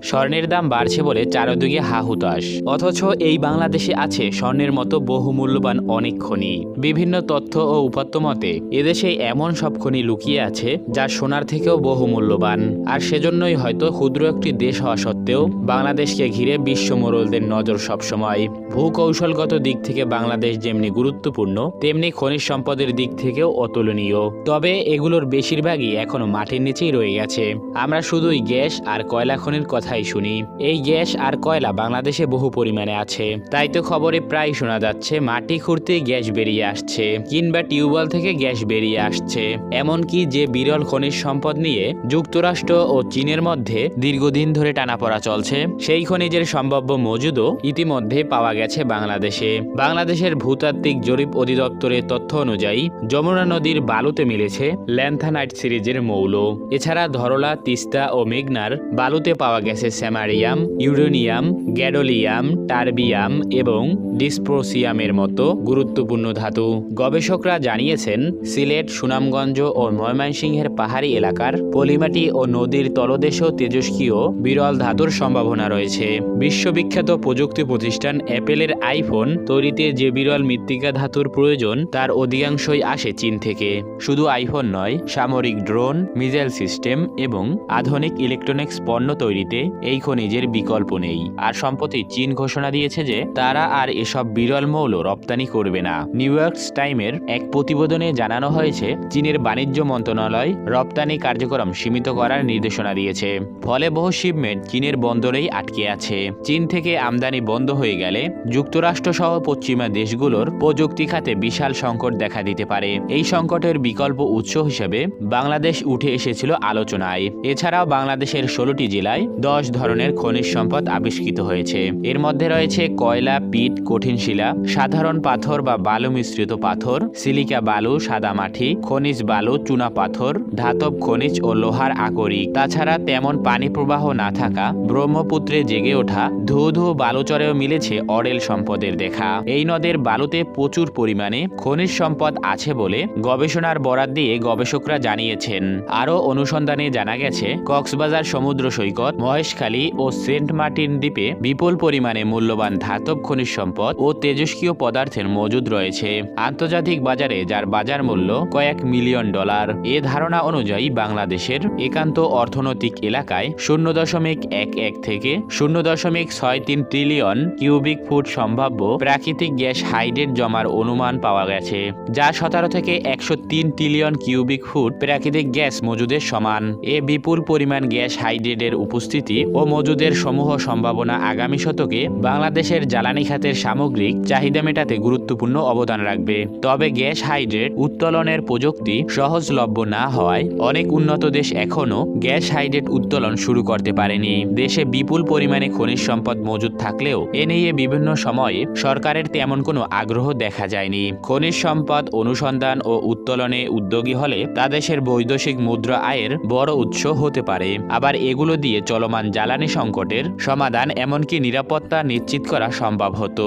স্বর্ণের দাম বাড়ছে বলে চারদিকে হা হুতাশ, অথচ এই বাংলাদেশে আছে স্বর্ণের মতো বহুমূল্যবান অনেক খনি। বিভিন্ন তথ্য ও উপাত্ত মতে এদেশে এমন সব খনি লুকিয়ে আছে যা সোনার থেকেও বহুমূল্যবান। আর সেজন্যই হয়তো ক্ষুদ্র একটি দেশ হওয়া সত্ত্বেও বাংলাদেশকে ঘিরে বিশ্ব মোড়লদের নজর সবসময়। ভূকৌশলগত দিক থেকে বাংলাদেশ যেমনি গুরুত্বপূর্ণ, তেমনি খনিজ সম্পদের দিক থেকেও অতুলনীয়। তবে এগুলোর বেশিরভাগই এখনো মাটির নিচেই রয়ে গেছে। আমরা শুধুই গ্যাস আর কয়লা খনির কথাই শুনি। এই গ্যাস আর কয়লা বাংলাদেশে বহু পরিমাণে আছে, তাই তো খবরে প্রায় শোনা যাচ্ছে মাটি খুঁড়তেই গ্যাস বেরিয়ে আসছে, কিংবা টিউবওয়েল থেকে গ্যাস বেরিয়ে আসছে। এমনকি যে বিরল খনিজ সম্পদ নিয়ে যুক্তরাষ্ট্র ও চীনের মধ্যে দীর্ঘদিন ধরে টানাপড়া চলছে, সেই খনিজের সম্ভাব্য মজুদও ইতিমধ্যে পাওয়া গেছে বাংলাদেশে। বাংলাদেশের ভূতাত্ত্বিক জরিপ অধিদপ্তরের তথ্য অনুযায়ী যমুনা নদীর বালুতে মিলেছে ল্যান্থানাইট সিরিজের মৌল। এছাড়া ধরলা, তিস্তা ও মেঘনার বালুতে পাওয়া গেছে স্যামারিয়াম, ইউরেনিয়াম, গ্যাডোলিয়াম, টারবিয়াম এবং ডিসপ্রোসিয়ামের মতো গুরুত্বপূর্ণ ধাতু। গবেষকরা জানিয়েছেন সিলেট, সুনামগঞ্জ ও ময়মনসিংহের পাহাড়ি এলাকার পলিমাটি ও নদীর তলদেশেও তেজস্ক্রিয় বিরল ধাতুর সম্ভাবনা রয়েছে। বিশ্ববিখ্যাত প্রযুক্তি প্রতিষ্ঠান অ্যাপেলের আইফোন তৈরিতে যে বিরল মৃত্তিকা ধাতুর প্রয়োজন তার অধিকাংশই আসে চীন থেকে। শুধু আইফোন নয়, সামরিক ড্রোন, মিসাইল সিস্টেম এবং আধুনিক ইলেকট্রনিক্স পণ্য তৈরিতে এই খনিজের বিকল্প নেই। আর সম্প্রতি চীন ঘোষণা দিয়েছে যে তারা আর এসব বিরল মৌল রপ্তানি করবে না। নিউ ইয়র্ক টাইমের এক প্রতিবেদনে জানানো হয়েছে চীনের বাণিজ্য মন্ত্রণালয় রপ্তানি কার্যক্রম সীমিত করার নির্দেশনা দিয়েছে। ফলে বহু শিপমেন্ট চীনের বন্দরেই আটকে আছে। চীন থেকে আমদানি বন্ধ হয়ে গেলে যুক্তরাষ্ট্র সহ পশ্চিমা দেশগুলোর প্রযুক্তি খাতে বিশাল সংকট দেখা দিতে পারে। এই সংকটের বিকল্প উৎস হিসেবে বাংলাদেশ উঠে এসেছিল আলোচনায়। এছাড়াও বাংলাদেশের 16টি জেলায় 10 ধরনের খনিজ সম্পদ আবিষ্কৃত হয়েছে। এর মধ্যে রয়েছে কয়লা, পিট, কঠিন শিলা, সাধারণ পাথর বা বালু মিশ্রিত পাথর, সিলিকা বালু, সাদামাটি, খনিজ বালু, চুনা পাথর, ধাতব খনিজ ও লোহার আকরিক। তাছাড়া তেমন পানি প্রবাহ না থাকা ব্রহ্মপুত্রে জেগে ওঠা ধু ধু বালুচরেও মিলেছে অরেল সম্পদের দেখা। এই নদের বালুতে প্রচুর পরিমাণে খনিজ সম্পদ আছে বলে গবেষণার বরাত দিয়ে গবেষকরা জানিয়েছেন। আরও অনুসন্ধানে জানা গেছে কক্সবাজার সমুদ্র সৈকত, মহেশখালী ও সেন্ট মার্টিন দ্বীপে বিপুল পরিমাণে মূল্যবান ধাতব খনিজ সম্পদ ও তেজস্ক্রিয় পদার্থের মজুদ রয়েছে, আন্তর্জাতিক বাজারে যার বাজার মূল্য কয়েক মিলিয়ন ডলার। এ ধারণা অনুযায়ী বাংলাদেশের একান্ত অর্থনৈতিক এলাকায় 0.11 থেকে 0.63 ট্রিলিয়ন কিউবিক ফুট সম্ভাব্য প্রাকৃতিক গ্যাস হাইড্রেট জমার অনুমান পাওয়া গেছে, যা 17 থেকে 103 ট্রিলিয়ন কিউবিক ফুট প্রাকৃতিক গ্যাস মজুদের সমান। এ বিপুল পরিমাণ গ্যাস হাইড্রেটের উপস্থিতি ও মজুদের সমূহ সম্ভাবনা আগামী শতকে বাংলাদেশের জ্বালানি খাতের সামগ্রিক চাহিদা মেটাতে গুরুত্বপূর্ণ অবদান রাখবে। তবে গ্যাস হাইড্রেট উত্তোলনের প্রযুক্তি সহজলভ্য না হওয়ায় অনেক উন্নত দেশ এখনও গ্যাস হাইড্রেট উত্তোলন শুরু করতে পারেনি। দেশে বিপুল পরিমাণে খনিজ সম্পদ মজুদ থাকলেও এ নিয়ে বিভিন্ন সময়ে সরকারের তেমন কোনো আগ্রহ দেখা যায়নি। খনিজ সম্পদ অনুসন্ধান ও উত্তোলনে উদ্যোগী হলে তা দেশের বৈদেশিক মুদ্রা আয়ের বড় উৎস হতে পারে। আবার এগুলো দিয়ে চলমান জ্বালানি সংকটের সমাধান এমনকি নিরাপত্তা নিশ্চিত করা সম্ভব হতো।